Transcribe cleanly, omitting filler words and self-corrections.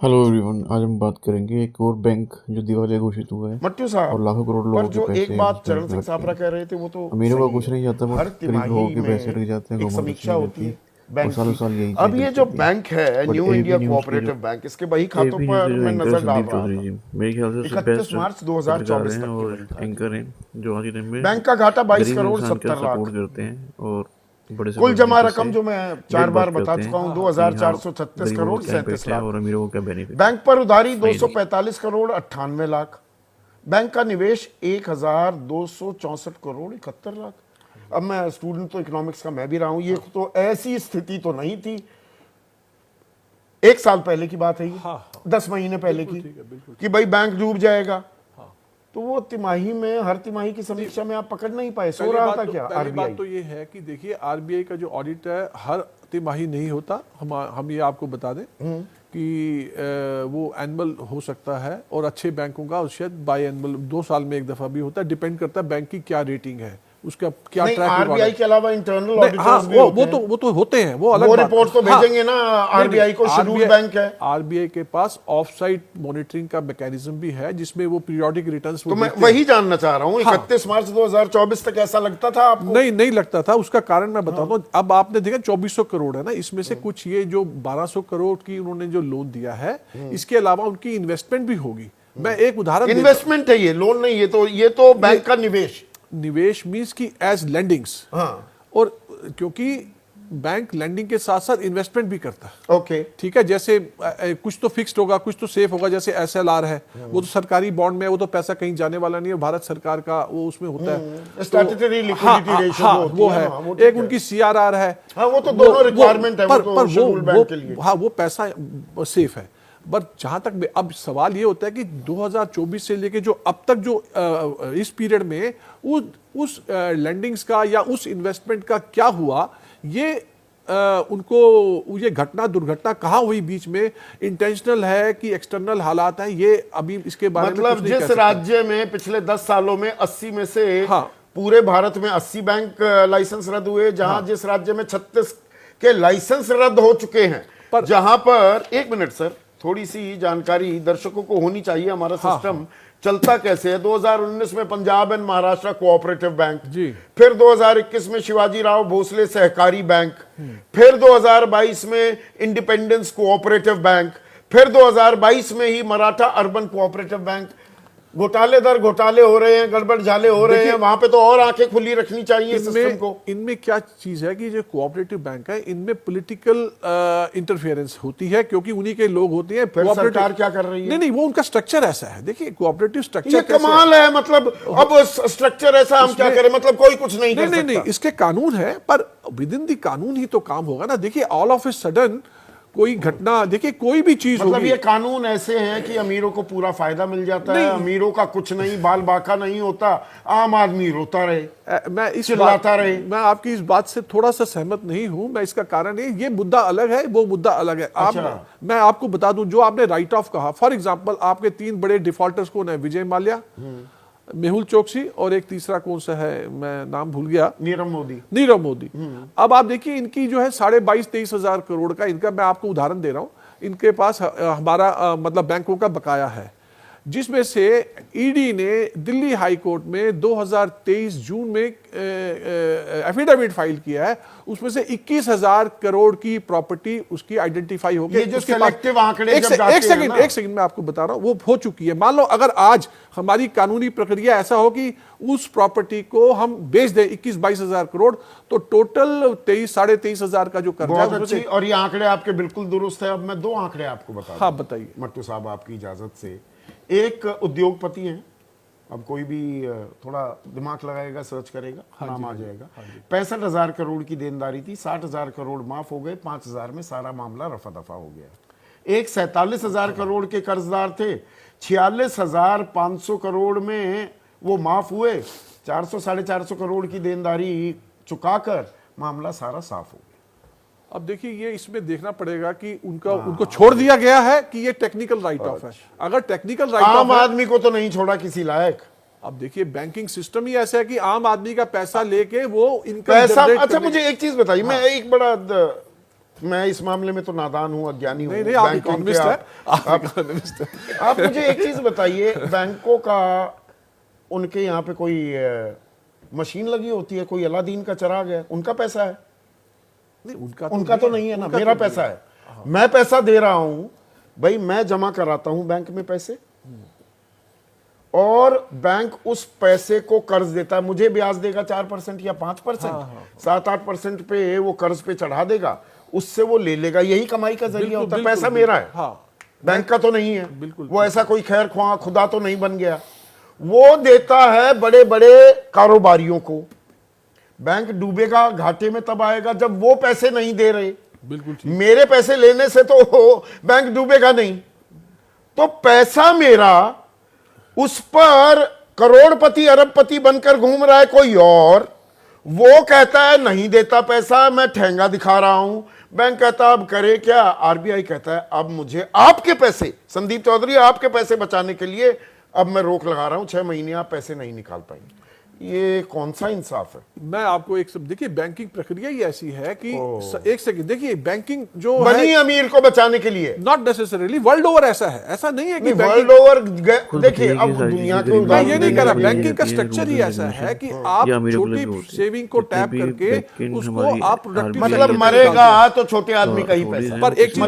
Hello everyone, आज हम बात करेंगे एक और बैंक जो दिवालिया घोषित हुआ है मट्टू और साहब, लाखों करोड़ पर लोगों के जो एक पैसे बात उस बैंक चरण में सिंह अटके साबरा हैं। कह रहे थे वो तो अमीरों का सही कुछ है। नहीं जाता, हर बट गरीब लोगों तिमाही के पैसे में अटक जाते हैं। एक गवर्नमेंट कुछ समीक्षा नहीं होती करती है और बैंक सालों की। साल यही अब साइकिल ये जो चलती है। बैंक है but new AB India news के जो कोऑपरेटिव बैंक, इसके बही खातों एबी न्यूज़ पर के जो मैं एंकर नजर डाल संदीप रहा चौधरी था। जी, मेरे ख्याल से सबसे 31 बेस्ट मार्च पत्रकार 2024 हैं तक की और बही खा थी। एंकर हैं जो आज के टाइम में बैंक का घाटा 22 गरीब करोड़ इंसान का 70 लाख। सपोर्ट करते हैं और बड़े से कुल बड़े जमा नीचे रकम से जो मैं चार डायरेक्ट बार बात बता करते चुका हूँ, हैं कि हाँ, 2436 गरीबों करोड़ को क्या 37 इम्पैक्ट है लाख। और अमीरों को क्या बेनिफिट है। बैंक पर उधारी आइए देखते हैं। 245 करोड़ 98 लाख। बैंक का निवेश 1264 करोड़ 71 लाख। अब मैं स्टूडेंट तो इकोनॉमिक्स का मैं भी रहा हूं, ये तो ऐसी स्थिति तो नहीं थी। एक साल पहले की बात है ये, 10 महीने पहले की, कि भाई बैंक डूब जाएगा। तो वो तिमाही में, हर तिमाही की समीक्षा में आप पकड़ नहीं पाए, सो रहा था क्या पहली आरबीआई? बात तो ये है कि देखिए आरबीआई का जो ऑडिट है हर तिमाही नहीं होता। हम ये आपको बता दें कि वो एनुअल हो सकता है और अच्छे बैंकों का शायद बाई एनुअल 2 साल में एक दफा भी होता है। डिपेंड करता है बैंक की क्या रेटिंग है, उसका क्या ट्रैक रिकॉर्ड है। आरबीआई के अलावा इंटरनल नहीं, ऑडिटर्स हाँ, भी होते हैं। वो तो होते हैं, वो अलग वो बात रिपोर्ट है। तो भेजेंगे ना आरबीआई को, शेड्यूल्ड बैंक है। आरबीआई के पास ऑफ साइट मॉनिटरिंग का मैकेनिज्म भी है जिसमें वो पीरियोडिक रिटर्न्स तो मैं वही जानना चाह रहा हूँ, 31 मार्च 2024 तक ऐसा लगता था आपको? नहीं लगता था। उसका कारण मैं बताता हूँ। अब आपने देखा 2400 करोड़ है ना, इसमें से कुछ ये जो 1200 करोड़ की उन्होंने जो लोन दिया है, इसके अलावा उनकी इन्वेस्टमेंट भी होगी। मैं एक उदाहरण इन्वेस्टमेंट है ये, लोन नहीं। ये तो बैंक का निवेश मींस की एज लेंडिंग्स। हाँ, और क्योंकि बैंक लेंडिंग के साथ साथ इन्वेस्टमेंट भी करता है। ओके, ठीक है, जैसे कुछ तो फिक्स्ड होगा, कुछ तो सेफ होगा। जैसे एसएलआर है, वो तो सरकारी बॉन्ड में, वो तो पैसा कहीं जाने वाला नहीं है, भारत सरकार का वो उसमें होता है। स्टैट्यूटरी लिक्विडिटी रेशियो वो है। एक उनकी सीआरआर है। हाँ, वो तो दोनों रिक्वायरमेंट है, वो तो शेड्यूल्ड बैंक के लिए। हाँ, वो पैसा सेफ है। बट जहां तक अब सवाल ये होता है कि 2024 से लेके जो अब तक जो इस पीरियड में उस लैंडिंग्स का या उस इन्वेस्टमेंट का क्या हुआ, ये उनको ये घटना दुर्घटना कहाँ हुई, बीच में इंटेंशनल है कि एक्सटर्नल हालात है, ये अभी इसके बारे में मतलब कुछ नहीं कह जिस सकते। राज्य में पिछले 10 सालों में 80 में से हाँ। पूरे भारत में 80 बैंक लाइसेंस रद्द हुए, जहां जिस राज्य में 36 के लाइसेंस रद्द हो चुके हैं, जहां पर, एक मिनट सर, थोड़ी सी जानकारी दर्शकों को होनी चाहिए हमारा सिस्टम चलता कैसे है। 2019 में Punjab and Maharashtra cooperative bank जी, फिर 2021 में शिवाजी राव भोसले सहकारी बैंक, फिर 2022 में इंडिपेंडेंस कोऑपरेटिव बैंक, फिर 2022 में ही मराठा अर्बन कोऑपरेटिव बैंक। घोटाले दर घोटाले हो रहे हैं, गड़बड़ झाले हो रहे हैं, वहां पे तो और आंखें खुली रखनी चाहिए सिस्टम को। इनमें क्या चीज है कि जो कोऑपरेटिव बैंक है, इनमें पॉलिटिकल इंटरफेरेंस होती है, क्योंकि उन्हीं के लोग होते हैं। फिर सरकार क्या कर रही है? नहीं, वो उनका स्ट्रक्चर ऐसा है। देखिए कोऑपरेटिव स्ट्रक्चर ये कमाल है। मतलब अब स्ट्रक्चर ऐसा, हम क्या करें? मतलब कोई कुछ नहीं कर सकता। नहीं, इसके कानून है, पर विद इन दी कानून ही तो काम होगा ना। देखिए ऑल ऑफ ए सडन कोई घटना, देखिए कोई भी चीज मतलब होगी। ये कानून ऐसे हैं कि अमीरों को पूरा फायदा मिल जाता है, अमीरों का कुछ नहीं, बाल बाका नहीं होता, आम आदमी रोता रहे, चिल्लाता रहे। मैं आपकी इस बात से थोड़ा सा सहमत नहीं हूं। मैं इसका कारण ये मुद्दा अलग है, वो मुद्दा अलग है। मैं आपको बता दूं, जो आपने राइट ऑफ कहा, फॉर एग्जांपल आपके 3 बड़े डिफॉल्टर्स कौन है? विजय माल्या, मेहुल चोकसी, और एक तीसरा कौन सा है, मैं नाम भूल गया, नीरव मोदी। अब आप देखिए इनकी जो है 22,000-23 हजार करोड़ का इनका, मैं आपको उदाहरण दे रहा हूं, इनके पास हमारा मतलब बैंकों का बकाया है, जिसमें से ईडी ने दिल्ली हाई कोर्ट में 2023 जून में एफिडेविट फाइल किया है। उसमें से 21,000 करोड़ की प्रॉपर्टी उसकी आइडेंटिफाई हो गई। ये जो सिलेक्टिव आंकड़े जब जाते एक सेकंड मैं आपको बता रहा हूं, वो हो चुकी है। मान लो अगर आज हमारी कानूनी प्रक्रिया ऐसा हो कि उस प्रॉपर्टी को हम बेच दें 21-22 हजार करोड़, तो टोटल 23-23.5 हजार का जो कर्जा है। और ये आंकड़े आपके बिल्कुल दुरुस्त है। अब मैं 2 आंकड़े आपको बता दूं। हाँ, बताइए मट्टू साहब, आपकी इजाजत से। एक उद्योगपति हैं, अब कोई भी थोड़ा दिमाग लगाएगा, सर्च करेगा, नाम आ जाएगा। 65,000 करोड़ की देनदारी थी, 60,000 करोड़ माफ हो गए, 5,000 में सारा मामला रफा दफा हो गया। एक 47,000 करोड़ के कर्जदार थे, 46,500 करोड़ में वो माफ हुए, 400-450 करोड़ की देनदारी चुकाकर मामला सारा साफ हो गया। अब देखिए ये इसमें देखना पड़ेगा कि उनको छोड़ दिया गया है कि ये टेक्निकल राइट ऑफ है। अगर टेक्निकल राइट ऑफ, आम आदमी को तो नहीं छोड़ा किसी लायक। अब देखिए बैंकिंग सिस्टम ही ऐसा है कि आम आदमी का पैसा लेके वो इनकम पैसा। जनरेट अच्छा, मुझे एक चीज बताइए। मैं एक बड़ा मैं इस मामले में तो नादान हूं, अज्ञानी हूं। नहीं नहीं, आप बैंकिंग के इकोनॉमिस्ट है, आप इकोनॉमिस्ट है। आप मुझे एक चीज बताइए, बैंकों का उनके यहाँ पे कोई मशीन लगी होती है, कोई अलादीन का चिराग है, उनका पैसा है? नहीं, उनका तो नहीं है ना, मेरा पैसा है, मैं पैसा दे रहा हूं भाई, मैं जमा कराता हूं बैंक में पैसे, और बैंक उस पैसे को कर्ज देता है, मुझे ब्याज देगा 4% या 5%, 7-8% पे वो कर्ज पे चढ़ा देगा, उससे वो ले लेगा, यही कमाई का जरिया होता है। पैसा मेरा है, बैंक का तो नहीं है। बिल्कुल, वो ऐसा कोई खैर ख्वाह खुदा तो नहीं बन गया, वो देता है बड़े बड़े कारोबारियों को। बैंक डूबेगा, घाटे में तब आएगा जब वो पैसे नहीं दे रहे। बिल्कुल ठीक। मेरे पैसे लेने से तो बैंक डूबेगा नहीं, तो पैसा मेरा, उस पर करोड़पति अरबपति बनकर घूम रहा है कोई और, वो कहता है नहीं देता पैसा, मैं ठेंगा दिखा रहा हूं। बैंक कहता है अब करे क्या, आरबीआई कहता है अब मुझे आपके पैसे, संदीप चौधरी आपके पैसे बचाने के लिए अब मैं रोक लगा रहा हूं, 6 महीने आप पैसे नहीं निकाल पाएंगे। ये कौन सा इंसाफ है? मैं आपको एक सब देखिए, बैंकिंग प्रक्रिया ही ऐसी है कि एक सेकंड देखिए, बैंकिंग जो बनी अमीर को बचाने के लिए, नॉट नेसेसरली वर्ल्ड ओवर ऐसा है, ऐसा नहीं है कि वर्ल्ड ओवर। देखिए अब दुनिया को मैं ये नहीं कह रहा, बैंकिंग का स्ट्रक्चर ही ऐसा है कि आप छोटी सेविंग को टैप करके उसको आप प्रोडक्टिव, मतलब मरेगा तो छोटे आदमी का ही पैसा। पर एक चीज